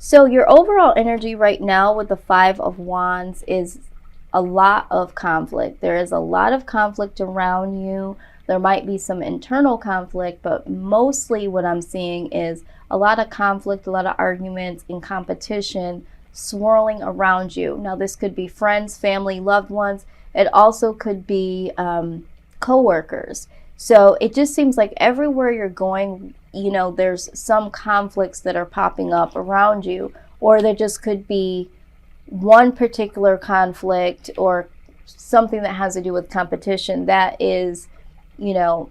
So your overall energy right now with the Five of Wands is a lot of conflict. There is a lot of conflict around you. There might be some internal conflict, but mostly what I'm seeing is a lot of conflict, a lot of arguments and competition swirling around you. Now, this could be friends, family, loved ones. It also could be co-workers. So it just seems like everywhere you're going, you know, there's some conflicts that are popping up around you, or there just could be one particular conflict or something that has to do with competition that is, you know,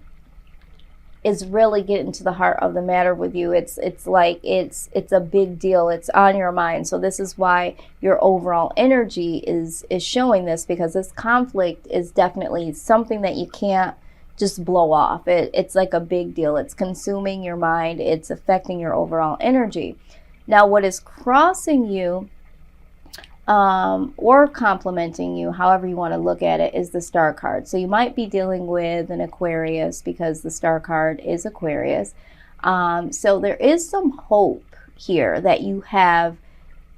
is really getting to the heart of the matter with you. It's like it's a big deal. It's on your mind. So this is why your overall energy is showing this, because this conflict is definitely something that you can't just blow off. It's like a big deal. It's consuming your mind. It's affecting your overall energy. Now, what is crossing you or complementing you, however you want to look at it, is the Star card. So you might be dealing with an Aquarius because the Star card is Aquarius. So there is some hope here that you have,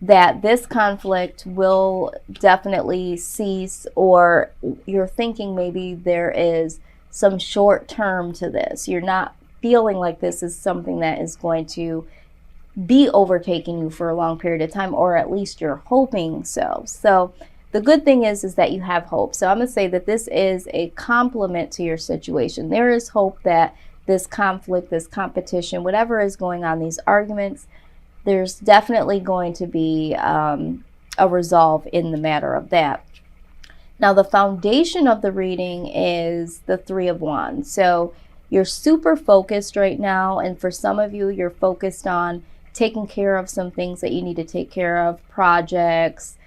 that this conflict will definitely cease, or you're thinking maybe there is some short term to this. You're not feeling like this is something that is going to be overtaking you for a long period of time, or at least you're hoping so. So the good thing is that you have hope. So I'm going to say that this is a compliment to your situation. There is hope that this conflict, this competition, whatever is going on, these arguments, there's definitely going to be a resolve in the matter of that. Now, the foundation of the reading is the Three of Wands. So you're super focused right now, and for some of you, you're focused on taking care of some things that you need to take care of, projects,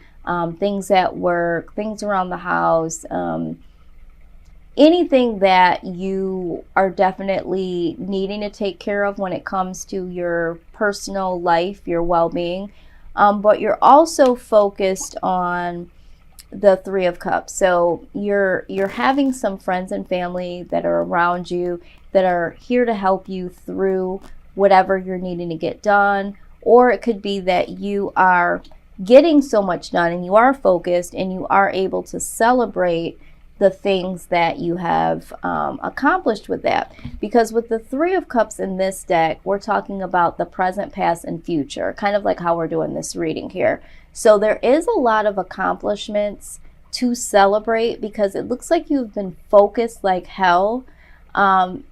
things at work, things around the house, anything that you are definitely needing to take care of when it comes to your personal life, your well-being. But you're also focused on the Three of Cups. So you're having some friends and family that are around you that are here to help you through whatever you're needing to get done. Or it could be that you are getting so much done and you are focused and you are able to celebrate the things that you have accomplished with that. Because with the Three of Cups in this deck, we're talking about the present, past, and future, kind of like how we're doing this reading here. So there is a lot of accomplishments to celebrate, because it looks like you've been focused like hell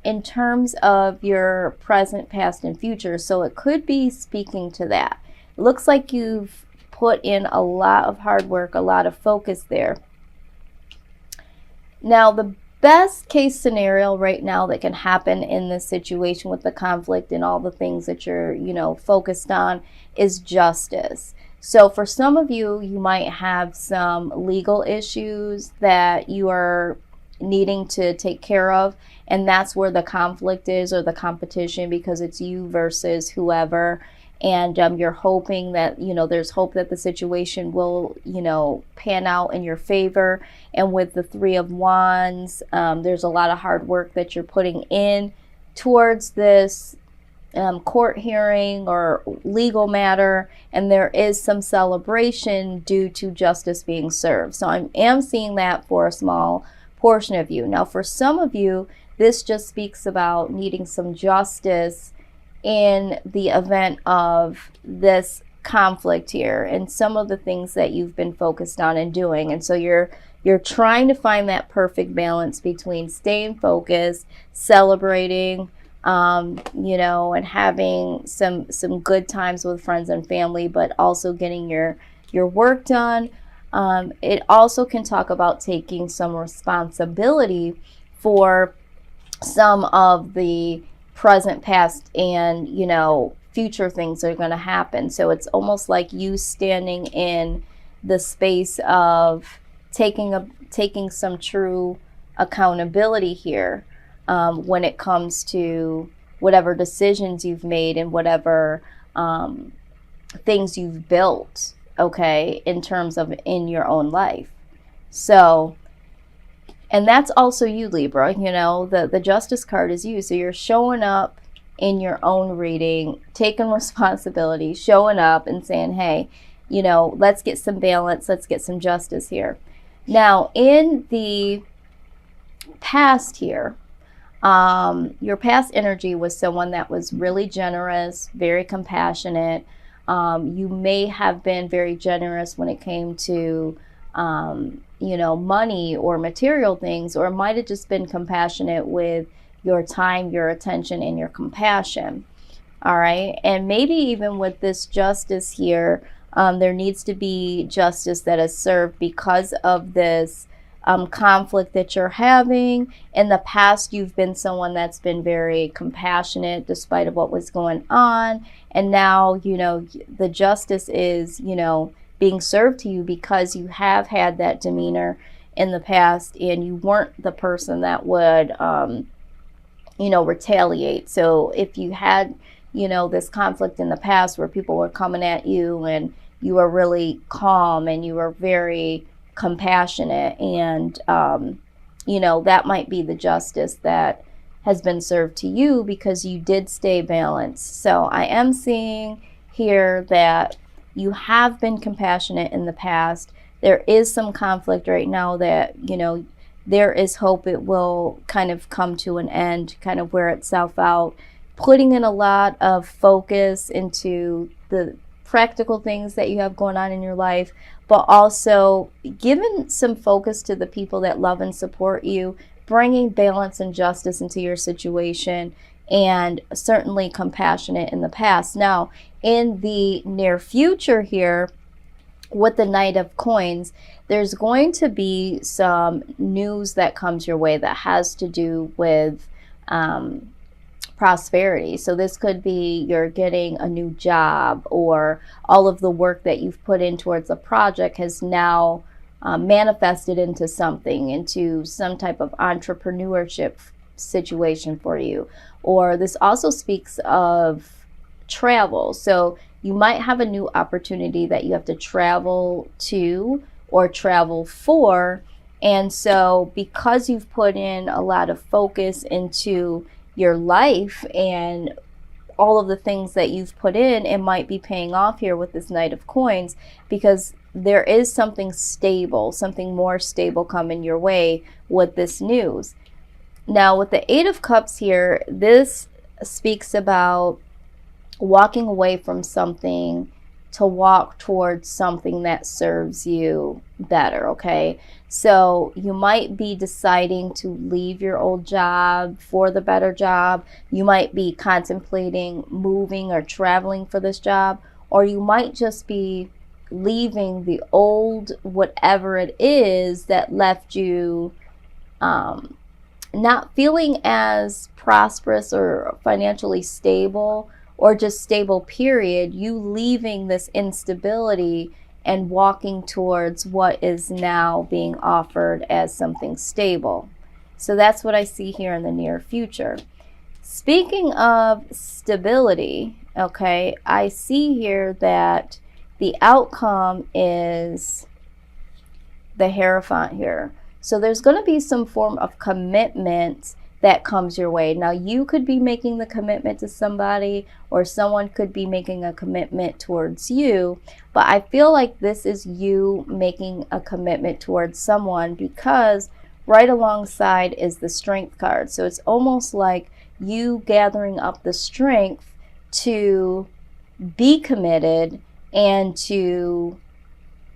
in terms of your present, past, and future. So it could be speaking to that. It looks like you've put in a lot of hard work, a lot of focus there. Now, the best case scenario right now that can happen in this situation with the conflict and all the things that you're, you know, focused on is justice. So for some of you, you might have some legal issues that you are needing to take care of, and that's where the conflict is, or the competition, because it's you versus whoever. And you're hoping that, you know, there's hope that the situation will, you know, pan out in your favor. And with the Three of Wands, there's a lot of hard work that you're putting in towards this court hearing or legal matter, and there is some celebration due to justice being served. So I am seeing that for a small portion of you. Now, for some of you, this just speaks about needing some justice in the event of this conflict here and some of the things that you've been focused on and doing. And so you're trying to find that perfect balance between staying focused, celebrating, you know, and having some good times with friends and family, but also getting your work done. It also can talk about taking some responsibility for some of the present, past, and, you know, future things that are going to happen. So it's almost like you standing in the space of taking some true accountability here when it comes to whatever decisions you've made and whatever things you've built, okay, in terms of in your own life. So, and that's also you, Libra. You know, the Justice card is you. So you're showing up in your own reading, taking responsibility, showing up and saying, hey, you know, let's get some balance, let's get some justice here. Now, in the past here, your past energy was someone that was really generous, very compassionate. You may have been very generous when it came to, you know, money or material things, or it might have just been compassionate with your time, your attention, and your compassion. All right. And maybe even with this justice here, there needs to be justice that is served because of this conflict that you're having. In the past, you've been someone that's been very compassionate despite of what was going on. And now, you know, the justice is, you know, being served to you because you have had that demeanor in the past and you weren't the person that would, you know, retaliate. So if you had, you know, this conflict in the past where people were coming at you and you were really calm and you were very compassionate, and you know, that might be the justice that has been served to you because you did stay balanced. So I am seeing here that you have been compassionate in the past. There is some conflict right now that, you know, there is hope it will kind of come to an end, kind of wear itself out, putting in a lot of focus into the practical things that you have going on in your life, but also giving some focus to the people that love and support you, bringing balance and justice into your situation, and certainly compassionate in the past. Now, in the near future here, with the Knight of Coins, there's going to be some news that comes your way that has to do with prosperity. So this could be you're getting a new job, or all of the work that you've put in towards a project has now manifested into something, into some type of entrepreneurship situation for you. Or this also speaks of travel. So you might have a new opportunity that you have to travel to or travel for. And so because you've put in a lot of focus into your life and all of the things that you've put in, it might be paying off here with this Knight of Coins, because there is something stable, something more stable coming your way with this news. Now with the Eight of Cups here, this speaks about walking away from something to walk towards something that serves you better, okay? So you might be deciding to leave your old job for the better job. You might be contemplating moving or traveling for this job, or you might just be leaving the old whatever it is that left you not feeling as prosperous or financially stable, or just stable period. You leaving this instability and walking towards what is now being offered as something stable. So that's what I see here in the near future. Speaking of stability, okay, I see here that the outcome is the Hierophant here. So there's going to be some form of commitment that comes your way. Now you could be making the commitment to somebody, or someone could be making a commitment towards you, but I feel like this is you making a commitment towards someone, because right alongside is the Strength card. So it's almost like you gathering up the strength to be committed and to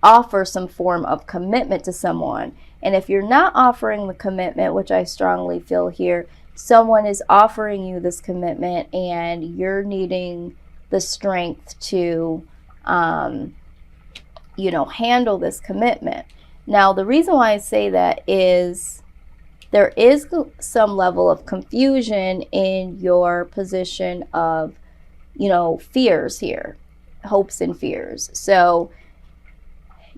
offer some form of commitment to someone. And if you're not offering the commitment, which I strongly feel here, someone is offering you this commitment and you're needing the strength to, you know, handle this commitment. Now, the reason why I say that is there is some level of confusion in your position of, you know, fears here, hopes and fears. So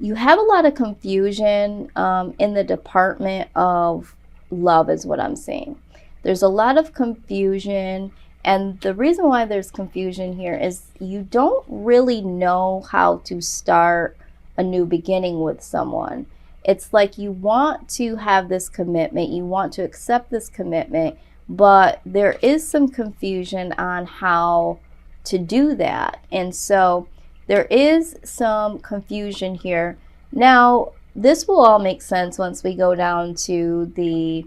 you have a lot of confusion in the department of love is what I'm seeing. There's a lot of confusion, and the reason why there's confusion here is you don't really know how to start a new beginning with someone. It's like you want to have this commitment, you want to accept this commitment, but there is some confusion on how to do that. And so there is some confusion here. Now, this will all make sense once we go down to the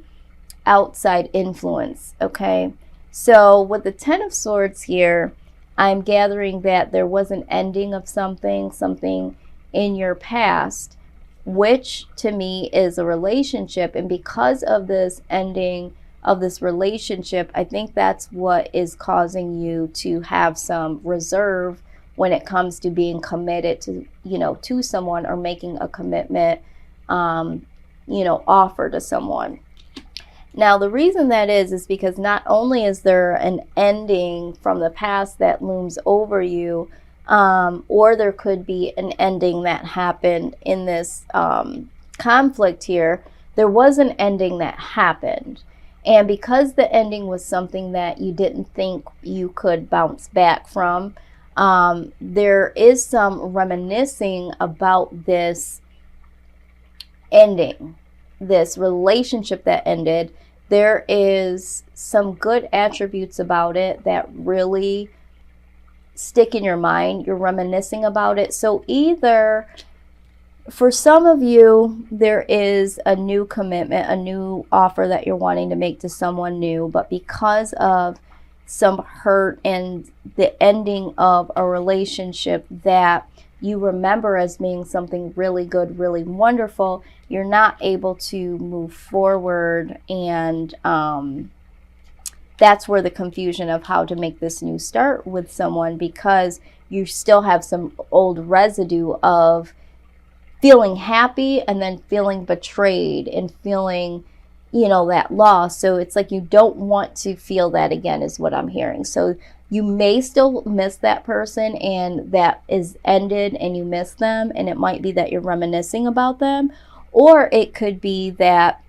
outside influence, okay? So with the Ten of Swords here, I'm gathering that there was an ending of something in your past, which to me is a relationship. And because of this ending of this relationship, I think that's what is causing you to have some reserve when it comes to being committed to, to someone, or making a commitment, offer to someone. Now, the reason that is because not only is there an ending from the past that looms over you, or there could be an ending that happened in this conflict here. There was an ending that happened. And because the ending was something that you didn't think you could bounce back from, there is some reminiscing about this ending, this relationship that ended. There is some good attributes about it that really stick in your mind. You're reminiscing about it. So either for some of you, there is a new commitment, a new offer that you're wanting to make to someone new, but because of some hurt and the ending of a relationship that you remember as being something really good, really wonderful, you're not able to move forward. And that's where the confusion of how to make this new start with someone, because you still have some old residue of feeling happy and then feeling betrayed and feeling, that loss. So it's like you don't want to feel that again, is what I'm hearing. So you may still miss that person, and that is ended and you miss them, and it might be that you're reminiscing about them, or it could be that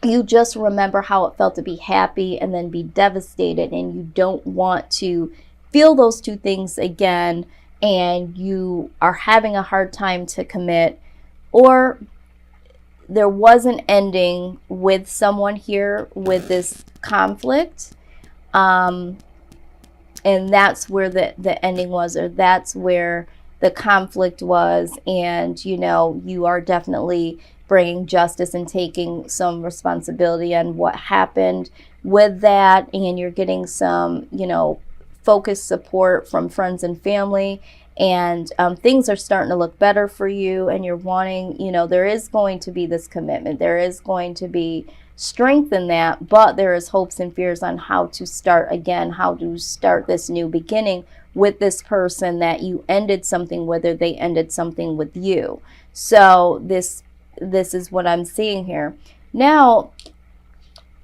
you just remember how it felt to be happy and then be devastated, and you don't want to feel those two things again, and you are having a hard time to commit. Or there was an ending with someone here with this conflict, and that's where the ending was, or that's where the conflict was. And you are definitely bringing justice and taking some responsibility on what happened with that, and you're getting some focused support from friends and family, and things are starting to look better for you, and you're wanting, there is going to be this commitment, there is going to be strength in that, but there is hopes and fears on how to start again, how to start this new beginning with this person that you ended something with, or they ended something with you. So this is what I'm seeing here. Now,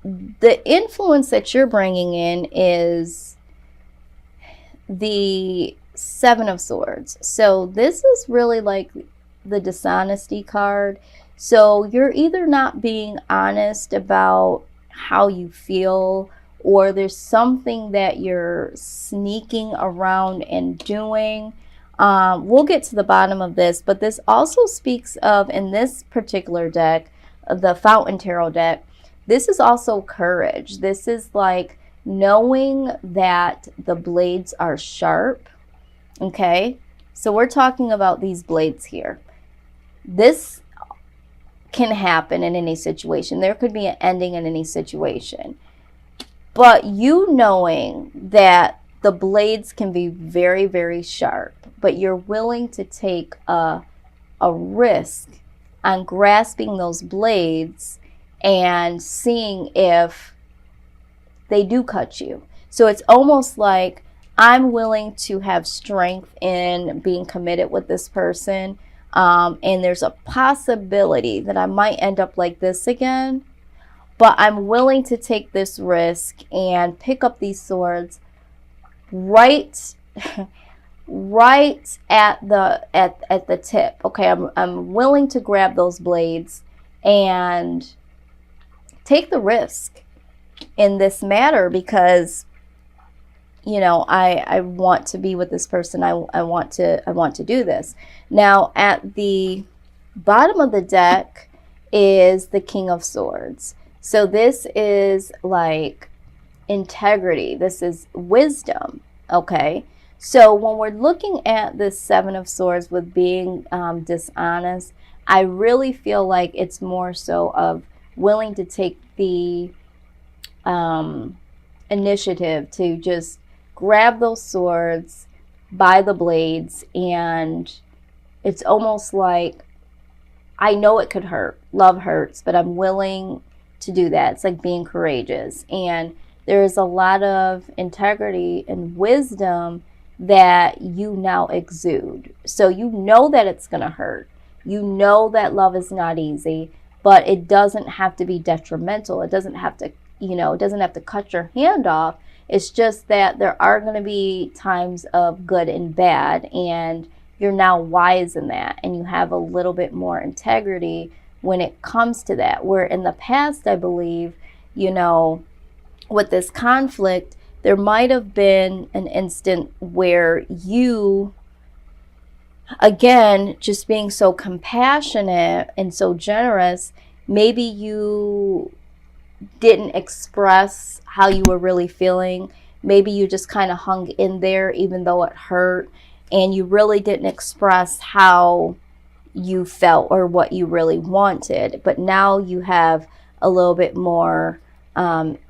the influence that you're bringing in is the Seven of Swords. So this is really like the dishonesty card. So you're either not being honest about how you feel, or there's something that you're sneaking around and doing. We'll get to the bottom of this, but this also speaks of, in this particular deck, the Fountain Tarot deck, this is also courage. This is like knowing that the blades are sharp. Okay, so we're talking about these blades here. This can happen in any situation. There could be an ending in any situation. But you knowing that the blades can be very, very sharp, but you're willing to take a risk on grasping those blades and seeing if they do cut you. So it's almost like, I'm willing to have strength in being committed with this person, and there's a possibility that I might end up like this again, but I'm willing to take this risk and pick up these swords right at the tip. Okay, I'm willing to grab those blades and take the risk in this matter, because I want to be with this person. I want to do this. Now, at the bottom of the deck is the King of Swords. So this is like integrity. This is wisdom. Okay. So when we're looking at this Seven of Swords with being dishonest, I really feel like it's more so of willing to take the initiative to just grab those swords by the blades, and it's almost like, I know it could hurt. Love hurts, but I'm willing to do that. It's like being courageous. And there's a lot of integrity and wisdom that you now exude. So you know that it's going to hurt. You know that love is not easy, but it doesn't have to be detrimental. It doesn't have to, it doesn't have to cut your hand off. It's just that there are going to be times of good and bad, and you're now wise in that, and you have a little bit more integrity when it comes to that. Where in the past, I believe, with this conflict, there might have been an instant where you, again, just being so compassionate and so generous, maybe you didn't express how you were really feeling. Maybe you just kind of hung in there even though it hurt, and you really didn't express how you felt or what you really wanted. But now you have a little bit more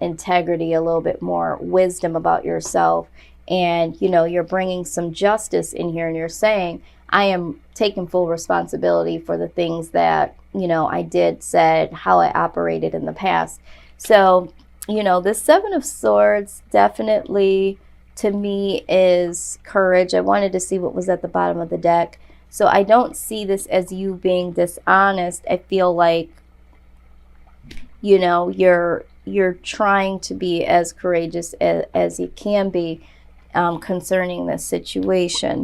integrity, a little bit more wisdom about yourself, and you're bringing some justice in here, and you're saying, I am taking full responsibility for the things that I did, said, how I operated in the past. So this Seven of Swords definitely, to me, is courage. I wanted to see what was at the bottom of the deck. So I don't see this as you being dishonest. I feel like, you're trying to be as courageous as you can be concerning this situation.